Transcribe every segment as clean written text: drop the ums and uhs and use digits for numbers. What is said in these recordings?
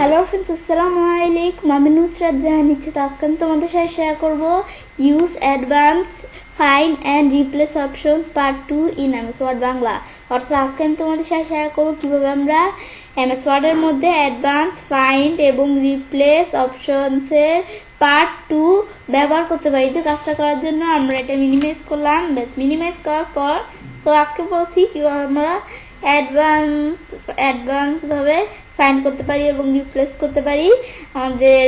Hello friends, আসসালামু আলাইকুম। আমি নুসরাত জাহান নিচ্ছি। আজকে আমি তোমাদের সাথে শেয়ার করব use advance find and replace options part 2 in MS Word Bangla. অর্থাৎ আজকে আমি তোমাদের সাথে শেয়ার করবো কীভাবে আমরা এমএস ওয়ার্ডের মধ্যে অ্যাডভান্স ফাইন্ড এবং রিপ্লেস অপশনসের পার্ট 2 ব্যবহার করতে পারি। তো কাজটা করার জন্য আমরা এটা মিনিমাইজ করলাম। বেশ, মিনিমাইজ করার পর তো আজকে বলছি কীভাবে আমরা অ্যাডভান্সভাবে ফাইন্ড করতে পারি এবং রিপ্লেস করতে পারি। আমাদের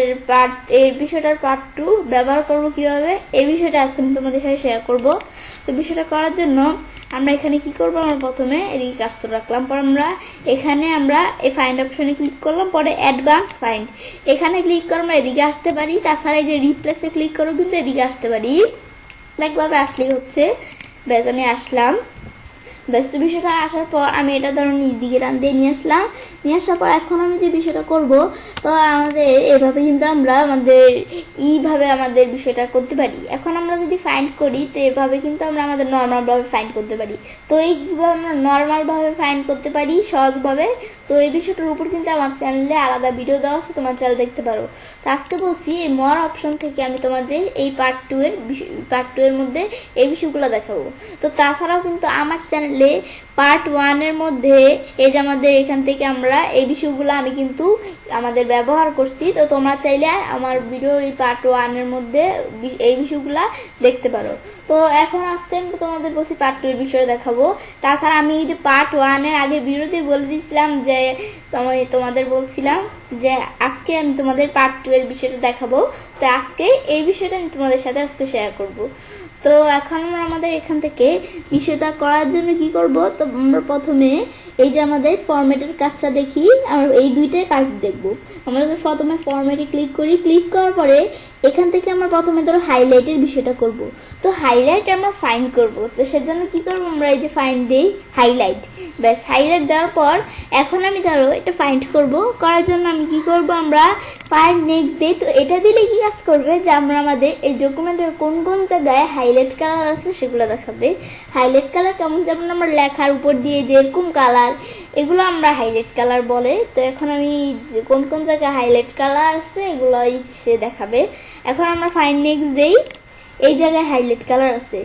এই বিষয়টার পার্ট 2 ব্যবহার করব কিভাবে, এই বিষয়টা আজকে আমি তোমাদের সাথে শেয়ার করব। তো বিষয়টা করার জন্য আমরা এখানে কি করব, আমরা প্রথমে এদিকে কার্সর রাখলাম, পর আমরা এই ফাইন্ড অপশনে ক্লিক করলাম, পরে অ্যাডভান্স ফাইন্ড এখানে ক্লিক করে আমরা এদিকে আসতে পারি। তাছাড়া এই যে রিপ্লেসে ক্লিক করো কিন্তু এদিকে আসতে পারি। দেখভাবে আসলেই হচ্ছে। ব্যাস, আমি আসলাম। ব্যস্ত বিষয়টা আসার পর আমি এটা ধরো নিজ দিকে টান দিয়ে নিয়ে আসার পর এখন আমি যে বিষয়টা করব, তো আমাদের এভাবে কিন্তু আমরা আমাদের বিষয়টা করতে পারি। এখন আমরা যদি ফাইন্ড করি তো এভাবে কিন্তু আমরা আমাদের নর্মালভাবে ফাইন্ড করতে পারি। তো এই কীভাবে আমরা নর্মালভাবে ফাইন্ড করতে পারি সহজভাবে, তো এই বিষয়টার উপর কিন্তু আমার চ্যানেলে আলাদা ভিডিও দেওয়া আছে, তোমার চ্যানেল দেখতে পারো। তো আজকে বলছি এই মর অপশন থেকে আমি তোমাদের এই পার্ট 2 এর মধ্যে এই বিষয়গুলো দেখাবো। তো তাছাড়াও কিন্তু আমার চ্যানেলে পার্ট 1 এর মধ্যে এই যে আমাদের এখান থেকে আমরা এই বিষয়গুলো আমি কিন্তু আমাদের ব্যবহার করছি। তো তোমরা চাইলে আমার ভিডিও এই পার্ট 1 এর মধ্যে এই বিষয়গুলা দেখতে পারো। তো এখন আজকে আমি তোমাদের বলছি পার্ট 2 এর বিষয়ে দেখাবো। তাছাড়া আমি এই যে পার্ট 1 এর আগে ভিডিওতে বলে দিয়েছিলাম যে তোমাদের বলছিলাম যে আজকে আমি তোমাদের পার্ট 2 এর বিষয়টা দেখাবো। তো আজকে এই বিষয়টা আমি তোমাদের সাথে আজকে শেয়ার করব। তো এখন আমাদের এখান থেকে বিষয়টা করার জন্য কি করব, তো আমরা প্রথমে এই যে আমাদের ফরম্যাটের কাজটা দেখি, আমরা এই দুইটাই কাজ দেখব। আমরা তো প্রথমে ফরম্যাটে ক্লিক করি, ক্লিক করার পরে এখান থেকে আমরা প্রথমে ধরো হাইলাইটের বিষয়টা করব। তো হাইলাইট আমরা ফাইন্ড করব। তো সেজন্য কি করব, আমরা এই যে ফাইন্ড দেই হাইলাইট। ব্যাস, হাইলাইট দেওয়ার পর এখন আমি ধরো এটা ফাইন্ড করব। করার জন্য আমি কি করব, আমরা ফাইন্ড নেক্সট দেই। তো এটা দিলে কি কাজ করবে, যে আমরা আমাদের এই ডকুমেন্টের কোন কোন জায়গায় হাইলাইট কালার আছে সেগুলো দেখাবে। হাইলাইট কালার কেমন, যেমন আমরা লেখার উপর দিয়ে যেরকম কালার, এগুলো আমরা হাইলাইট কালার বলে। তো এখন আমি কোন কোন জায়গায় হাইলাইট কালার আছে এগুলোই সে দেখাবে। এখন আমরা ফাইন্ড নেক্সট দেই, এই জায়গায় হাইলাইট কালার আছে,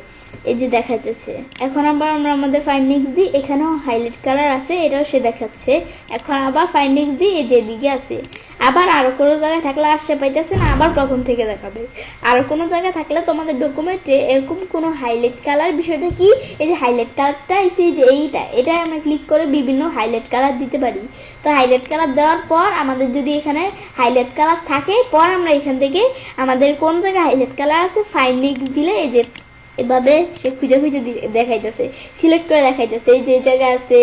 এই যে দেখাইতেছে। এখন আবার আমরা আমাদের ফাইন্ড নেক্সট দিই, এখানেও হাইলাইট কালার আছে, এটাও সে দেখাচ্ছে। এখন আবার ফাইন্ড নেক্সট দিই, এই যে দিকে আছে। আবার আরো কোনো জায়গায় থাকলে আসতে পাইতেছে না, আবার প্রথম থেকে দেখাবে। আরো কোনো জায়গায় থাকলে তোমাদের ডকুমেন্টে এরকম কোনো হাইলাইট কালার বিষয়টা কি, এই যে হাইলাইট কালারটা এসে যে এটাই আমরা ক্লিক করে বিভিন্ন হাইলাইট কালার দিতে পারি। তো হাইলাইট কালার দেওয়ার পর আমাদের যদি এখানে হাইলাইট কালার থাকে, পর আমরা এখান থেকে আমাদের কোন জায়গায় হাইলাইট কালার আছে ফাইন্ড নেক্সট দিলে এই যে এভাবে সে খুঁজে দেখাইতেছে, সিলেক্ট করে দেখাইতেছে এই যে জায়গা আছে,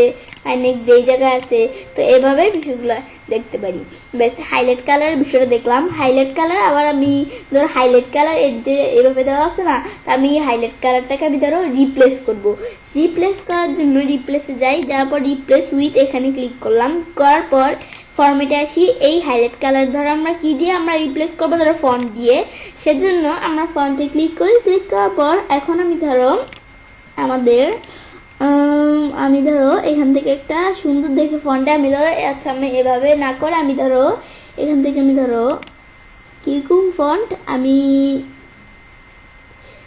নেক্সট এই জায়গা আছে। তো এভাবে বিষয়গুলো দেখতে পারি। বেশ, হাইলাইট কালারের বিষয়টা দেখলাম। হাইলাইট কালার আবার আমি ধরো হাইলাইট কালার এর যে এভাবে দেওয়া আছে না, আমি হাইলাইট কালারটাকে আমি ধরো রিপ্লেস করব। রিপ্লেস করার জন্য রিপ্লেসে যাই, যাওয়ার পর রিপ্লেস উইথ এখানে ক্লিক করলাম। করার পর ফরম্যাটে আসি, এই হাইলাইট কালার ধরো আমরা কি দিয়ে আমরা রিপ্লেস করবো, ধরো ফন্ট দিয়ে। সেজন্য আমরা ফন্টে ক্লিক করি। ক্লিক করার পর এখন আমি ধরো এখান থেকে একটা সুন্দর দেখে ফন্টে আমি ধরো, আচ্ছা আমি এভাবে না করে আমি ধরো এখান থেকে আমি ধরো কিরকম ফন্ট আমি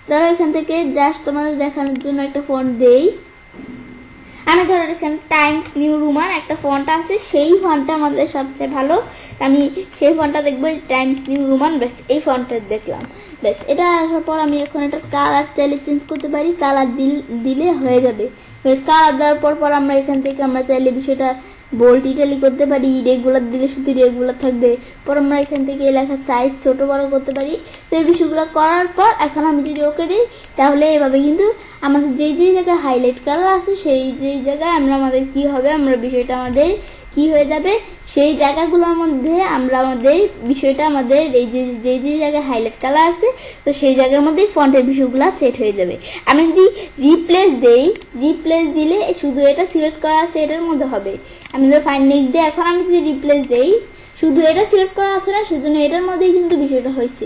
ধরো এখান থেকে জাস্ট তোমাদের দেখানোর জন্য একটা ফন্ট দেই। আমি ধরো এখানে টাইমস নিউ রোমান একটা ফন্ট আছে, সেই ফন্টটা আমাদের সবচেয়ে ভালো। আমি সেই ফন্টটা দেখবো, টাইমস নিউ রোমান। ব্যাস, এই ফন্টটা দেখলাম। ব্যাস, এটা আসার পর আমি এখন এটা কালার চাইলে চেঞ্জ করতে পারি, কালার দিলে হয়ে যাবে। বেশ, কালার দেওয়ার পর আমরা এখান থেকে আমরা চাইলে বিষয়টা বোল্ড ইটালি করতে পারি, রেগুলার দিলে শুধু রেগুলার থাকবে। পর আমরা এখান থেকে লেখার সাইজ ছোট বড় করতে পারি। তো এই বিষয়গুলো করার পর এখন আমি যদি ওকে দিই, তাহলে এভাবে কিন্তু আমাদের যেই জায়গায় হাইলাইট কালার আছে সেই জায়গায় আমাদের কি হবে, আমরা বিষয়টা আমাদের কি হয়ে যাবে, সেই জায়গাগুলোর মধ্যে আমরা আমাদের বিষয়টা আমাদের এই যে জায়গায় হাইলাইট কালার আছে, তো সেই জায়গার মধ্যেই ফন্টের বিষয়গুলো সেট হয়ে যাবে। আমি যদি রিপ্লেস দেই, রিপ্লেস দিলে শুধু এটা সিলেক্ট করা আছে এটার মধ্যে হবে। আমি ধর ফাইন্ড নেক্সট দিই, এখন আমি যদি রিপ্লেস দেই, শুধু এটা সিলেক্ট করা আছে না, সেজন্য এটার মধ্যেই কিন্তু বিষয়টা হয়েছে।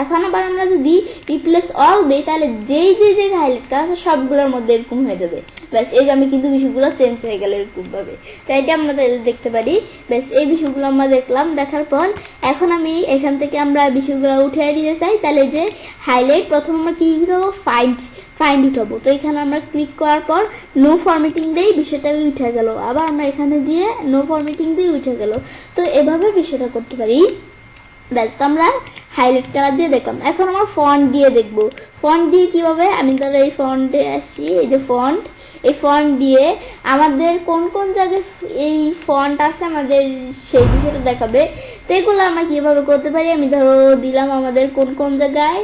এখন আবার আমরা যদি রিপ্লেস অল দিই, তাহলে যেই যে হাইলাইট করা আছে সবগুলোর মধ্যে এরকম হয়ে যাবে। ব্যাস এই যে আমি কিন্তু বিষয়গুলো চেঞ্জ হয়ে গেল এরকমভাবে। তো এটা আমরা দেখতে পারি। ব্যাস এই বিষয়গুলো আমরা দেখলাম, দেখার পর এখন আমি এখান থেকে আমরা বিষয়গুলো উঠিয়ে দিতে চাই। তাহলে যে হাইলাইট প্রথম আমরা কি করবো, ফাইন্ড উঠাবো। তো এখানে আমরা ক্লিক করার পর নো ফরম্যাটিং দিয়েই বিষয়টা উঠে গেল, আবার আমরা এখানে দিয়ে নো ফরম্যাটিং দিয়ে উঠে গেল। তো এভাবে বিষয়টা করতে পারি। ব্যাস তো আমরা হাইলাইট কালার দিয়ে দেখলাম। এখন আমরা ফন্ট দিয়ে দেখবো। ফন্ট দিয়ে কিভাবে, আমি ধরো এই ফন্টে আসছি, এই যে ফন্ট, এই ফন্ট দিয়ে আমাদের কোন কোন জায়গায় এই ফন্ট আছে আমাদের সেই বিষয়টা দেখাবে। তো এগুলো আমরা কিভাবে করতে পারি, আমি ধরো দিলাম আমাদের কোন কোন জায়গায়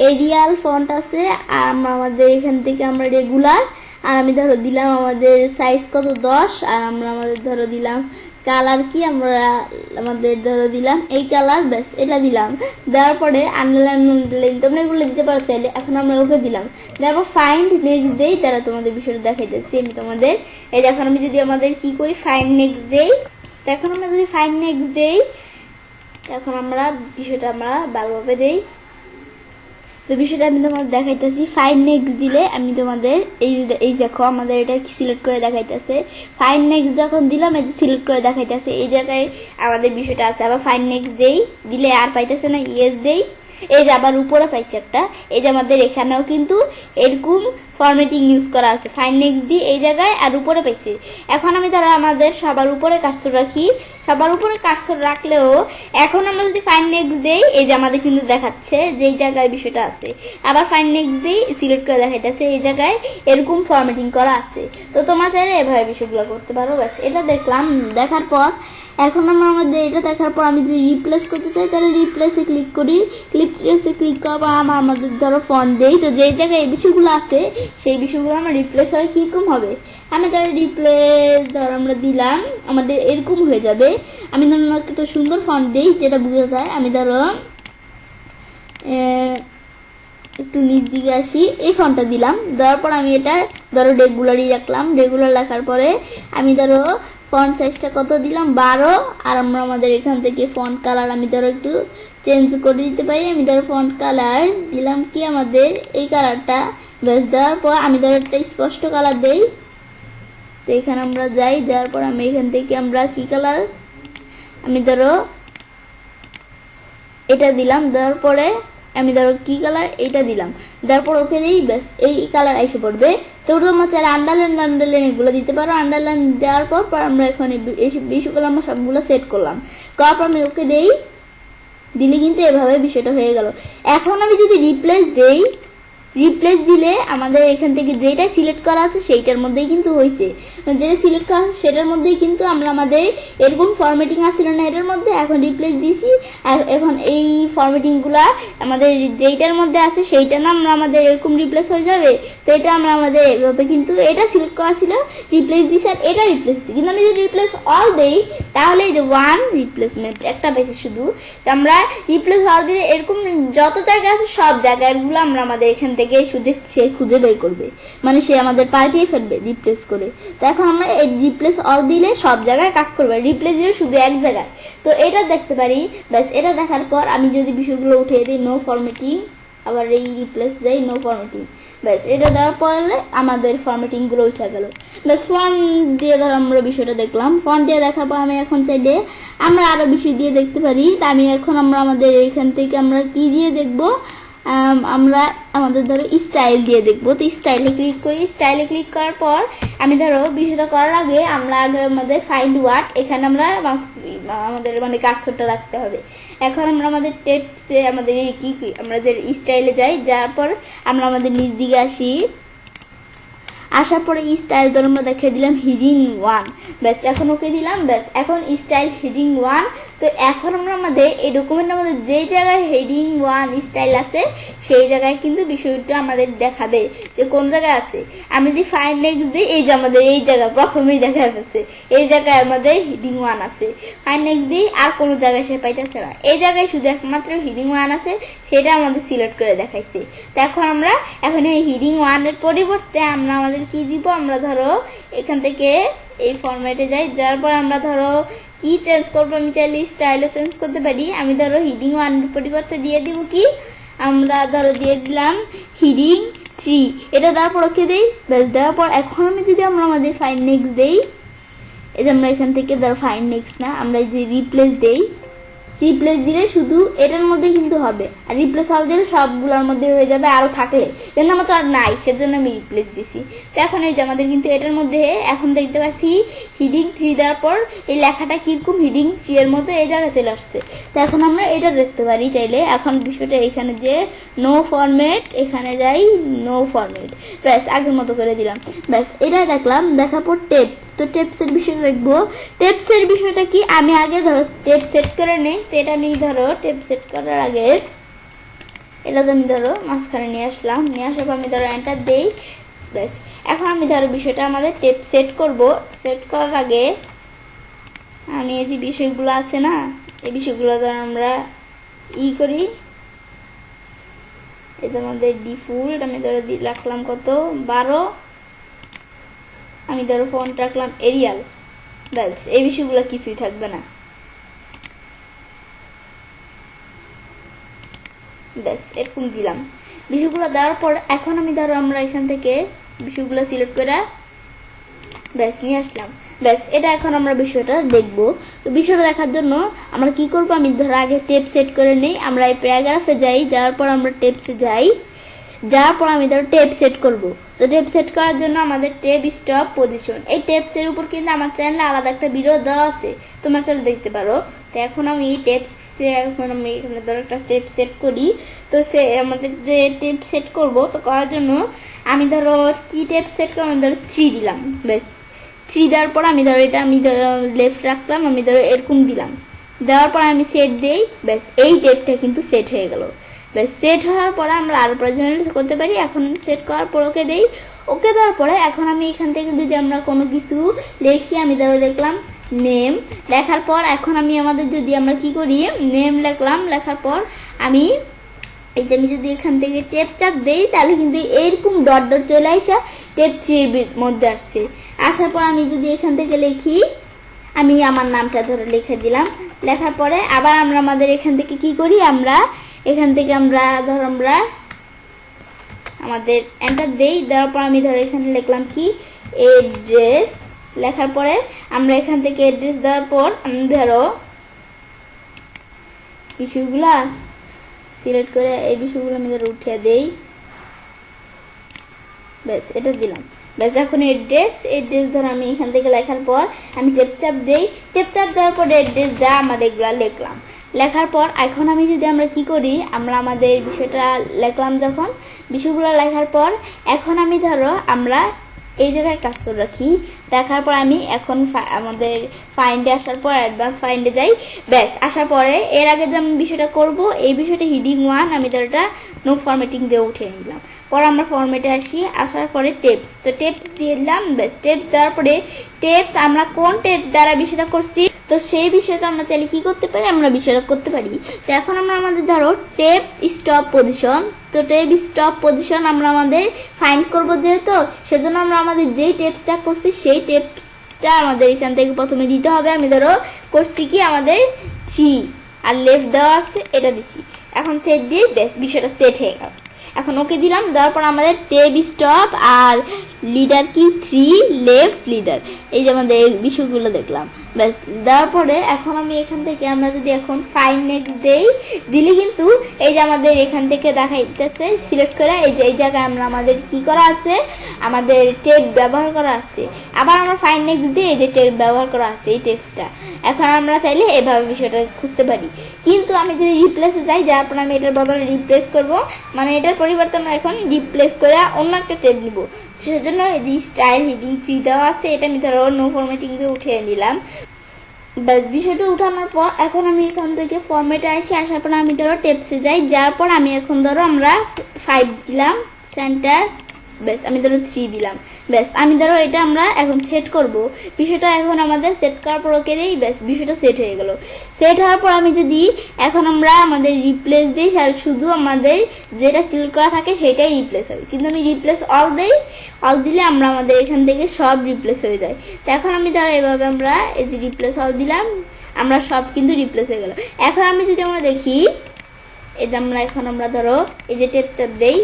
এরিয়াল ফন্ট আছে, আর আমরা আমাদের এখান থেকে আমরা রেগুলার, আর আমি ধরো দিলাম আমাদের সাইজ কত 10, আর আমরা আমাদের ধরো দিলাম কালার কি, আমরা আমাদের ধরো দিলাম এই কালার। ব্যাস এটা দিলাম, দেওয়ার পরে আন্ডারলাইন তোমরা এগুলো দিতে পারো চাইলে। এখন আমরা ওকে দিলাম, তারপর ফাইন্ড নেক্সট দেই, তারা তোমাদের বিষয়টা দেখাইতেছি আমি তোমাদের। এই এখন আমি যদি আমাদের কি করি, ফাইন্ড নেক্সট দেই, তো এখন আমরা যদি ফাইন্ড নেক্সট দেই, এখন আমরা বিষয়টা আমরা ভালোভাবে দেই। তো বিষয়টা আমি তোমাদের দেখাইতেছি। ফাইন্ড নেক্সট দিলে আমি তোমাদের এই দেখো আমাদের এটা সিলেক্ট করে দেখাইতেছে। ফাইন্ড নেক্সট যখন দিলাম, এই যে সিলেক্ট করে দেখাইতেছে, এই জায়গায় আমাদের বিষয়টা আছে। আবার ফাইন্ড নেক্সট দেই, দিলে আর পাইতেছে না, ইয়েস দেই, এই যে আবার উপরে পাইছে একটা। এই যে আমাদের এখানেও কিন্তু এরকম ফরম্যাটিং ইউজ করা আছে। ফাইন্ড নেক্সট দিই এই জায়গায়, আর উপরে পাইছে। এখন আমি তারা আমাদের সবার উপরে কার্সর রাখি, সবার উপরে কার্সর রাখলেও এখন আমরা যদি ফাইন্ড নেক্সট দেই, এই যে আমাদের কিন্তু দেখাচ্ছে যেই জায়গায় বিষয়টা আছে। আবার ফাইন্ড নেক্সট দিই, সিলেক্ট করে দেখাইতেছে এই জায়গায় এরকম ফরম্যাটিং করা আছে। তো তোমরা চাইলে এভাবে বিষয়গুলো করতে পারো। ব্যাস এটা দেখলাম, দেখার পর এখন আমরা আমাদের এটা দেখার পর আমি যদি রিপ্লেস করতে চাই, তাহলে রিপ্লেসে ক্লিক করি। রিপ্লেসে ক্লিক করার পর আমাদের ধরো ফন্ট দেই, তো যেই জায়গায় এই বিষয়গুলো আছে সেই বিষয়গুলো আমার রিপ্লেস হয় কীরকম হবে, আমি ধরো রিপ্লেস ধরো আমরা দিলাম, আমাদের এরকম হয়ে যাবে। আমি ধরো একটা সুন্দর ফন্ট দিই যেটা বোঝা যায়। আমি ধরো একটু নিচ দিকে আসি, এই ফন্টটা দিলাম, দেওয়ার পর আমি এটা ধরো রেগুলারই রাখলাম। রেগুলার রাখার পরে আমি ধরো ফন্ট সাইজটা কত দিলাম, 12, আর আমরা আমাদের এখান থেকে ফন্ট কালার আমি ধরো একটু চেঞ্জ করে দিতে পারি। আমি ধরো ফন্ট কালার দিলাম কি আমাদের এই কালারটা। ব্যাস দেওয়ার পর আমি ধরো একটা স্পষ্ট কালার দেই। তো এখানে আমরা যাই, দেওয়ার পর আমি এখান থেকে আমরা কি কালার, আমি ধরো এটা দিলাম, দেওয়ার পরে আমি ধরো কি কালার এইটা দিলাম, তারপর ওকে দিই। ব্যাস এই কালার এসে পড়বে। তো তোমরা চাইলে আন্ডারলাইন এগুলো দিতে পারো। আন্ডারলাইন দেওয়ার পর আমরা এখন এই বিষয়গুলো আমরা সবগুলো সেট করলাম, করার পর আমি ওকে দেই, দিলে কিন্তু এভাবে বিষয়টা হয়ে গেল। এখন আমি যদি রিপ্লেস দেই, রিপ্লেস দিলে আমাদের এখান থেকে যেটা সিলেক্ট করা আছে সেইটার মধ্যেই কিন্তু হয়েছে, যেটা সিলেক্ট করা আছে সেটার মধ্যেই কিন্তু আমরা আমাদের এরকম ফরম্যাটিং আসছিল না এটার মধ্যে, এখন রিপ্লেস দিয়েছি। এখন এই ফরম্যাটিংগুলো আমাদের যেইটার মধ্যে আছে সেইটা না আমরা আমাদের এরকম রিপ্লেস হয়ে যাবে। তো এটা আমরা আমাদের এভাবে কিন্তু এটা সিলেক্ট করা ছিল, রিপ্লেস দিয়েছি, আর এটা রিপ্লেস দিচ্ছি। কিন্তু আমি যদি রিপ্লেস অল দেই, তাহলে এই যে ওয়ান রিপ্লেসমেন্ট একটা পেয়েছি শুধু। তো আমরা রিপ্লেস অল দিলে এরকম যত জায়গা আছে সব জায়গাগুলো আমরা আমাদের এখান থেকে সে খুঁজে বের করবে, মানে সে আমাদের পাল্টিয়ে ফেলবে রিপ্লেস করে। তো এখন আমরা এই রিপ্লেস অল দিলে সব জায়গায় কাজ করবে, রিপ্লেস দিলে শুধু এক জায়গায়। তো এটা দেখতে পারি। ব্যাস এটা দেখার পর আমি যদি বিষয়গুলো উঠিয়ে দিই, নো ফরম্যাটিং, আবার এই রিপ্লেস দেই, নো ফরম্যাটিং। ব্যাস এটা দেওয়ার পরে আমাদের ফরম্যাটিংগুলো উঠে গেল। ব্যাস ফন্ট দিয়ে ধরো আমরা বিষয়টা দেখলাম। ফন্ট দিয়ে দেখার পর আমি এখন চাইলে আমরা আরও বিষয় দিয়ে দেখতে পারি। তা আমি এখন আমরা আমাদের এখান থেকে আমরা কি দিয়ে দেখবো, আমরা আমাদের ধরো স্টাইল দিয়ে দেখবো। তো স্টাইলে ক্লিক করি। স্টাইলে ক্লিক করার পর আমি ধরো বিষয়টা করার আগে আমরা আগে আমাদের ফাইন্ড ওয়ার্ড, এখানে আমরা আমাদের মানে কার্সরটা রাখতে হবে। এখন আমরা আমাদের টেপসে আমাদের এই কি আমাদের স্টাইলে যাই, যাওয়ার পর আমরা আমাদের নিচ দিকে আসি। আসার পরে স্টাইল ধরো আমরা দেখে দিলাম হেডিং 1। ব্যাস এখন ওকে দিলাম। ব্যাস এখন স্টাইল হেডিং 1। তো এখন আমরা আমাদের এই ডকুমেন্টের মধ্যে যেই জায়গায় হেডিং 1 স্টাইল আছে সেই জায়গায় কিন্তু বিষয়টা আমাদের দেখাবে যে কোন জায়গায় আছে। আমি যদি ফাইন্ড নেক্সট দিই, এই যে আমাদের এই জায়গা প্রথমেই দেখা যাচ্ছে এই জায়গায় আমাদের হেডিং 1 আছে। ফাইন্ড নেক্সট দিই, আর কোনো জায়গায় সে পাইতেছে না, এই জায়গায় শুধু একমাত্র হেডিং 1 আছে, সেটা আমাদের সিলেক্ট করে দেখাইছে। তো এখন আমরা এই হেডিং 1 এর পরিবর্তে আমরা আমাদের কি দিব, আমরা ধরো এখান থেকে এই ফরম্যাটে যাই, যার পর আমরা ধরো কি চেঞ্জ করবো, আমি চাইলে স্টাইলও চেঞ্জ করতে পারি। আমি ধরো হিডিং 1 পরিবর্তে দিয়ে দিব কি, আমরা ধরো দিয়ে দিলাম হিডিং 3, এটা দেওয়ার পর ওকে দেই। ব্যাস দেওয়ার পর এখন আমি যদি আমরা আমাদের ফাইন নেক্সট দেই, এই যে আমরা এখান থেকে ধরো ফাইন নেক্সট না, আমরা এই যে রিপ্লেস দেই, রিপ্লেস দিলে শুধু এটার মধ্যে কিন্তু হবে, আর রিপ্লেস অল দিলে সবগুলোর মধ্যে হয়ে যাবে আরও থাকলে, কিন্তু আমার তো আর নাই, সেজন্য আমি রিপ্লেস দিছি। তো এখন এই যে আমাদের কিন্তু এটার মধ্যে এখন দেখতে পাচ্ছি হিডিং 3 দেওয়ার পর এই লেখাটা কীরকম হিডিং 3 এর মধ্যে এই জায়গায় চলে আসছে। তো এখন আমরা এটা দেখতে পারি চাইলে। এখন বিষয়টা এখানে যে নো ফরম্যাট, এখানে যাই নো ফরম্যাট, ব্যাস আগের মতো করে দিলাম। ব্যাস এটা দেখলাম, দেখার পর টেপস, তো টেপসের বিষয়টা দেখবো। টেপসের বিষয়টা কি, আমি আগে ধরো টেপ সেট করে নেই। তো এটা আমি ধরো টেপ সেট করার আগে এটা তো আমি ধরো মাঝখানে নিয়ে আসলাম, নিয়ে আসার পর আমি ধরো এন্টার দেই। ব্যাস এখন আমি ধরো বিষয়টা আমাদের টেপ সেট করব। সেট করার আগে আমি এই যে বিষয়গুলো আছে না, এই বিষয়গুলো ধরো আমরা করি। এটা আমাদের ডিফল্ট, আমি ধরো রাখলাম কত 12, আমি ধরো ফন্ট রাখলাম এরিয়াল। ব্যাস এই বিষয়গুলো কিছুই থাকবে না। ব্যাস এরকম দিলাম। বিষয়গুলো দেওয়ার পর এখন আমি ধরো আমরা এখান থেকে বিষয়গুলো সিলেক্ট করে ব্যাস নিয়ে আসলাম। ব্যাস এটা এখন আমরা বিষয়টা দেখবো। তো বিষয়টা দেখার জন্য আমরা কি করব, আমি ধরো আগে টেপ সেট করে নেই। আমরা এই প্যারাগ্রাফে যাই, যাওয়ার পর আমরা টেপসে যাই, যাওয়ার পর আমি ধরো টেপ সেট করব। তো টেপ সেট করার জন্য আমাদের টেপ স্টপ পজিশন, এই টেপসের উপর কিন্তু আমার চ্যানেলে আলাদা একটা ভিডিও দেওয়া আছে, তোমার চ্যানেল দেখতে পারো। তো এখন আমি এখন আমি এখানে ধরো একটা টেপ সেট করি। তো সে আমাদের যে টেপ সেট করব, তো করার জন্য আমি ধরো কি টেপ সেট করবো, আমি ধরো 3 দিলাম। ব্যাস 3 দেওয়ার পর আমি ধরো এটা আমি ধরো লেফট রাখলাম, আমি ধরো এরকম দিলাম। দেওয়ার পর আমি সেট দেই। ব্যাস এই টেপটা কিন্তু সেট হয়ে গেল। ব্যাস সেট হওয়ার পরে আমরা আরও প্রয়োজনীয় করতে পারি। এখন সেট করার পর ওকে দেই। ওকে দেওয়ার পরে এখন আমি এখান থেকে যদি আমরা কোনো কিছু লিখি, আমি ধরো লিখলাম নেম। লেখার পর এখন আমি আমাদের যদি আমরা কি করি, নেম লিখলাম, লেখার পর আমি এই যে আমি যদি এখান থেকে টেপ চাপ দেই, তাহলে কিন্তু এইরকম ডট ডট চলে আসা টেপ 3 এর মধ্যে আসছে। আসার পর আমি যদি এখান থেকে লিখি, আমি আমার নামটা ধরে লিখে দিলাম। লেখার পরে আবার আমরা আমাদের এখান থেকে কি করি, আমরা এখান থেকে আমরা ধরো আমরা আমাদের এন্টার দেই। দেওয়ার পর আমি ধরো এখানে লিখলাম কি এড্রেস। লেখার পরে আমরা এখান থেকে এড্রেস দেওয়ার পর আমি ধরো বিষয়গুলা সিলেক্ট করে এই বিষয়গুলো আমি ধরো উঠিয়ে দেই। ব্যাস এটা দিলাম। ব্যাস এখন এড্রেস ধরো আমি এখান থেকে লেখার পর আমি টেপচাপ দেই। টেপচাপ দেওয়ার পর এড্রেস যা আমাদের এগুলো লিখলাম। লেখার পর এখন আমি যদি আমরা কি করি, আমরা আমাদের বিষয়টা লিখলাম, যখন বিষয়গুলো লেখার পর এখন আমি ধরো আমরা এই জায়গায় কার্সর রাখি। রাখার পর আমি এখন আমাদের ফাইন্ডে আসার পর অ্যাডভান্স ফাইন্ডে যাই। ব্যাস আসার পরে এর আগে যে আমি বিষয়টা করব, এই বিষয়টা হিডিং 1 আমি ধরো এটা নো ফরম্যাটিং দিয়ে উঠিয়ে নিলাম। পরে আমরা ফরম্যাটে আসি, আসার পরে টেপস, তো টেপস দিয়ে দিলাম। ব্যাস টেপস দেওয়ার পরে টেপস আমরা কোন টেপস দ্বারা বিষয়টা করছি, তো সেই বিষয়টা আমরা চাইলে কি করতে পারি, আমরা বিষয়টা করতে পারি। তো এখন আমরা আমাদের ধরো টেপ স্টপ পজিশন, তো টেপ স্টপ পজিশন আমরা আমাদের ফাইন্ড করব, যেহেতু সেজন্য আমরা আমাদের যেই টেপসটা করছি সেই টেপসটা আমাদের এখান থেকে প্রথমে দিতে হবে। আমি ধরো করছি কি আমাদের 3 আর লেফট দেওয়া আছে, এটা দিছি। এখন সেট দিয়ে ব্যাস বিষয়টা সেট হয়ে গেল। এখন ওকে দিলাম। দেওয়ার পর আমাদের টেপ স্টপ আর লিডার কি 3 লেফট লিডার, এই যে আমাদের এই বিষয়গুলো দেখলাম। ব্যাস দেওয়ার পরে এখন আমি এখান থেকে আমরা যদি এখন ফাইন নেক্সট দেই, দিলে কিন্তু এই যে আমাদের এখান থেকে দেখাইতেছে সিলেক্ট করে এই যে এই জায়গায় আমরা আমাদের কি করা আছে, আমাদের টেপ ব্যবহার করা আছে। আবার আমরা ফাইন নেক্সট দিয়ে এই যে টেপ ব্যবহার করা আছে এই টেপসটা, এখন আমরা চাইলে এভাবে বিষয়টা খুঁজতে পারি। কিন্তু আমি যদি রিপ্লেসে যাই, যার পর আমি এটার বদলে রিপ্লেস করব, মানে এটার পরিবর্তে আমরা এখন রিপ্লেস করে অন্য একটা টেপ নিব। সেজন্য এই যে স্টাইল হিডিং 3 দেওয়া আছে, এটা আমি ধরো নো ফরম্যাটিং দিয়ে উঠিয়ে নিলাম। ব্যাস বিষয়টা উঠানোর পর এখন আমি এখান থেকে ফরম্যাটে আসি। আসার পর আমি ধরো টেপসে যাই, যার পর আমি এখন ধরো আমরা 5 দিলাম, সেন্টার ব্যাস আমি ধরো 3 দিলাম। ব্যাস আমি ধরো এটা আমরা এখন সেট করব। বিষয়টা এখন আমাদের সেট করার পর ওকে দিই, ব্যাস বিষয়টা সেট হয়ে গেল। সেট হওয়ার পর আমি যদি এখন আমরা আমাদের রিপ্লেস দিই, আর শুধু আমাদের যেটা সিলেক্ট করা থাকে সেটাই রিপ্লেস হবে। কিন্তু আমি রিপ্লেস অল দিই, অল দিলে আমরা আমাদের এখান থেকে সব রিপ্লেস হয়ে যায়। তো এখন আমি ধরো এভাবে আমরা এই যে রিপ্লেস অল দিলাম, আমরা সব কিন্তু রিপ্লেস হয়ে গেল। এখন আমি যদি আমরা দেখি, এই যে আমরা ধরো এই যে টেপ চাপ দেই,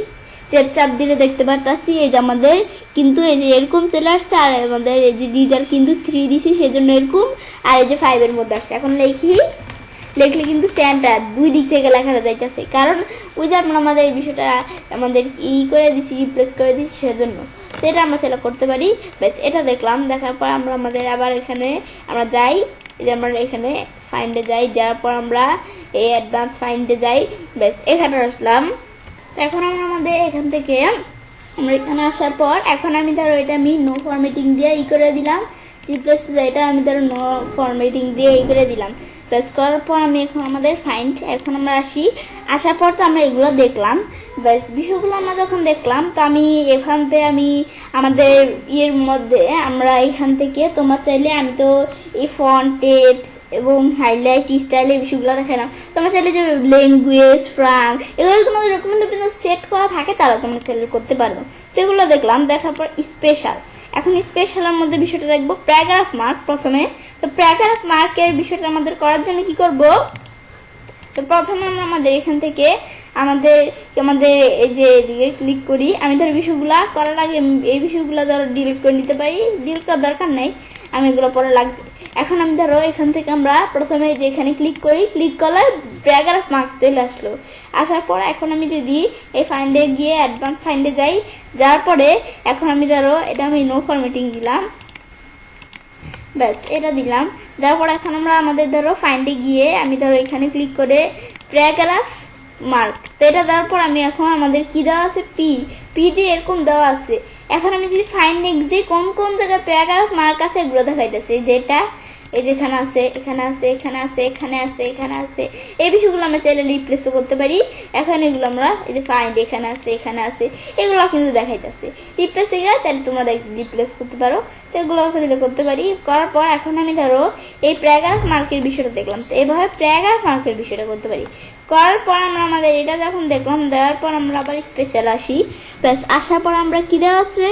টেপ চাপ দিলে দেখতে পারতাছি এই যে আমাদের কিন্তু এই যে এরকম চলে আসছে, আর আমাদের এই যে ডিটার কিন্তু 3 দিছি সেজন্য এরকম, আর এই যে 5 এর মধ্যে আসছে। এখন লিখলে কিন্তু সেন্টার 2 দিক থেকে লেখাটা যাইতেছে, কারণ ওই যে আমরা আমাদের বিষয়টা আমাদের করে দিছি, রিপ্লেস করে দিছি সেজন্য। তো এটা আমরা সেটা করতে পারি। ব্যাস এটা দেখলাম, দেখার পর আমরা আমাদের আবার এখানে আমরা যাই, এই যে আমরা এখানে ফাইন্ডে যাই, যাওয়ার পর আমরা এই অ্যাডভান্স ফাইন্ডে যাই। ব্যাস এখানে আসলাম। তো এখন আমরা আমাদের এখান থেকে আমরা এখানে আসার পর এখন আমি ধরো এটা আমি নো ফরম্যাটিং দিয়ে করে দিলাম, রিপ্লেস এটা আমি ধরো নো ফরম্যাটিং দিয়ে করে দিলাম। প্রেস করার পর আমি এখন আমাদের ফাইন্ড, এখন আমরা আসার পর তো আমরা এগুলো দেখলাম। ব্যাস বিষয়গুলো আমরা যখন দেখলাম, তো আমি এখান থেকে আমি আমাদের মধ্যে আমরা এখান থেকে তোমার চাইলে আমি তো এই ফন্ট টেপস এবং হাইলাইট স্টাইলের বিষয়গুলো দেখালাম। তোমরা চাইলে যে ল্যাঙ্গুয়েজ ফ্রাম এগুলো তোমাদের ডকুমেন্টে কিন্তু সেট করা থাকে, তারা তোমরা চাইলে করতে পারবে। তো এগুলো দেখলাম, দেখার পর স্পেশাল, এখন স্পেশালের মধ্যে বিষয়টা দেখবো প্যারাগ্রাফ মার্ক প্রথমে। তো প্যারাগ্রাফ মার্কের বিষয়টা আমাদের করার জন্য কি করব, তো প্রথমে আমরা আমাদের এখান থেকে আমাদের এই যে এদিকে ক্লিক করি। আমি ধরো বিষয়গুলা করার আগে এই বিষয়গুলো ধরো ডিলিট করে নিতে পারি, ডিলিট করার দরকার নাই, আমি এগুলো পরে লাগবে। এখন আমি ধরো এখান থেকে আমরা প্রথমে যে এখানে ক্লিক করি, ক্লিক করলে প্যারাগ্রাফ মার্ক চলে আসলো। আসার পর এখন আমি যদি এই ফাইন্ডে গিয়ে অ্যাডভান্স ফাইন্ডে যাই, যাওয়ার পরে এখন আমি ধরো এটা আমি নো ফরম্যাটিং দিলাম, ব্যাস এটা দিলাম। তারপর এখন আমরা আমাদের ধরো ফাইন্ডে গিয়ে আমি ধরো এখানে ক্লিক করে প্যারাগ্রাফ মার্ক, তো এটা দেওয়ার পর আমি এখন আমাদের কি দেওয়া আছে পি দিয়ে এরকম দেওয়া আছে। এখন আমি যদি ফাইন্ড নেক্সট দিই, কোন কোন জায়গায় প্যারাগ্রাফ মার্ক আছে এগুলো দেখাইতেছে, যেটা এই যেখানে আছে, এখানে আছে, এখানে আছে, এখানে আছে, এখানে আছে। এই বিষয়গুলো আমরা চাইলে রিপ্লেসও করতে পারি। এখন এগুলো আমরা এই যে ফাইন্ড এখানে আছে, এখানে আছে, এগুলো কিন্তু দেখাইতেছে। রিপ্লেসে গিয়ে চাইলে তোমরা রিপ্লেস করতে পারো। তো এগুলো করতে পারি। করার পর এখন আমি ধরো এই প্যারাগ্রাফ মার্কের বিষয়টা দেখলাম, তো এইভাবে প্যারাগ্রাফ মার্কের বিষয়টা করতে পারি। করার পর আমরা আমাদের এটা যখন দেখলাম, দেওয়ার পর আমরা আবার স্পেশাল আসি। ব্যাস আসার পর আমরা কি দেওয়া আছে,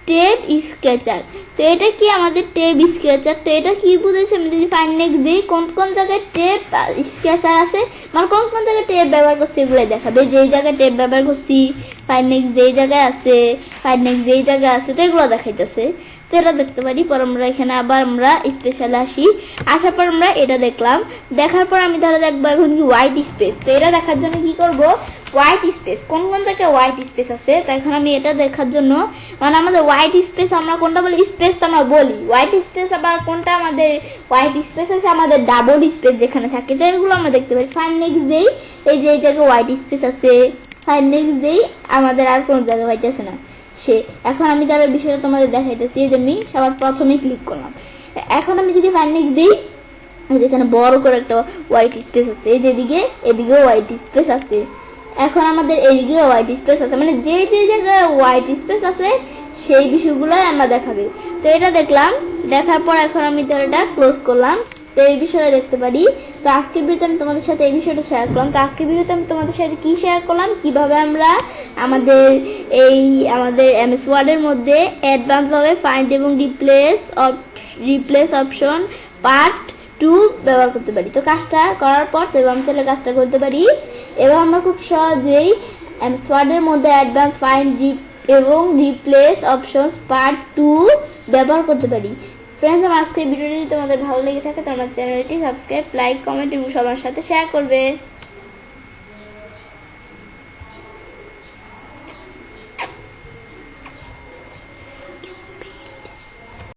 টেপ স্কেচার। তো এটা কি আমাদের টেপ স্কেচার, তো এটা কি বুঝেছে, আমি যদি ফাইন্ড নেক্সট দিই কোন কোন জায়গায় টেপ স্কেচার আছে, মানে কোন কোন জায়গায় টেপ ব্যবহার করছি এগুলোই দেখাবে। যেই জায়গায় টেপ ব্যবহার করছি ফাইন্ড নেক্সট যেই জায়গায় আছে, ফাইন্ড নেক্সট যেই জায়গায় আছে, তো এগুলো দেখাইতেছে। তো এটা দেখতে পারি। পর আমরা এখানে আবার আমরা স্পেশাল আসি, আসার পর আমরা এটা দেখলাম। দেখার পর আমি ধরো দেখবো এখন কি হোয়াইট স্পেস। তো এটা দেখার জন্য কি করব, হোয়াইট স্পেস কোন কোন জায়গায় হোয়াইট স্পেস আছে। তো এখন আমি এটা দেখার জন্য, মানে আমাদের হোয়াইট স্পেস আমরা কোনটা বলি, স্পেস তো আমরা বলি, হোয়াইট স্পেস আবার কোনটা আমাদের হোয়াইট স্পেস আছে আমাদের ডাবল স্পেস যেখানে থাকে। তো এগুলো আমরা দেখতে পারি। ফাইন্ড নেক্সট দেই, এই যে এই জায়গায় হোয়াইট স্পেস আছে, ফাইন্ড নেক্সট দেই, আমাদের আর কোনো জায়গায় হোয়াইট আছে না সে। এখন আমি তার বিষয়টা তোমাদের দেখাইতেছি, যে আমি সবার প্রথমে ক্লিক করলাম। এখন আমি যদি ফাইন্ড নেক্সট দিই, যেখানে বড় করে একটা হোয়াইট স্পেস আছে, যেদিকে এদিকেও হোয়াইট স্পেস আছে। এখন আমাদের এইদিকে হোয়াইট স্পেস আছে, মানে যে যে জায়গায় হোয়াইট স্পেস আছে সেই বিষয়গুলোই আমরা দেখাবে। তো এটা দেখলাম, দেখার পর এখন আমি তো এটা ক্লোজ করলাম। তো এই বিষয়টা দেখতে পারি। তো আজকের ভিডিওতে আমি তোমাদের সাথে এই বিষয়টা শেয়ার করলাম। তো আজকের ভিডিওতে আমি তোমাদের সাথে কি শেয়ার করলাম, কিভাবে আমরা আমাদের এমএস ওয়ার্ডের মধ্যে অ্যাডভান্সভাবে ফাইন্ড এবং রিপ্লেস অপশন পার্ট 2 ব্যবহার করতে পারি। তো কাজটা করার পর তো আমি চাইলে কাজটা করতে পারি। এবার আমরা খুব সহজেই এমএস ওয়ার্ডের মধ্যে অ্যাডভান্স ফাইন্ড এবং রিপ্লেস অপশনস পার্ট 2 ব্যবহার করতে পারি। ফ্রেন্ডস, আমার আজকে ভিডিওটি তোমাদের ভালো লেগে থাকে তো আমার চ্যানেলটি সাবস্ক্রাইব, লাইক, কমেন্ট এবং সবার সাথে শেয়ার করবে।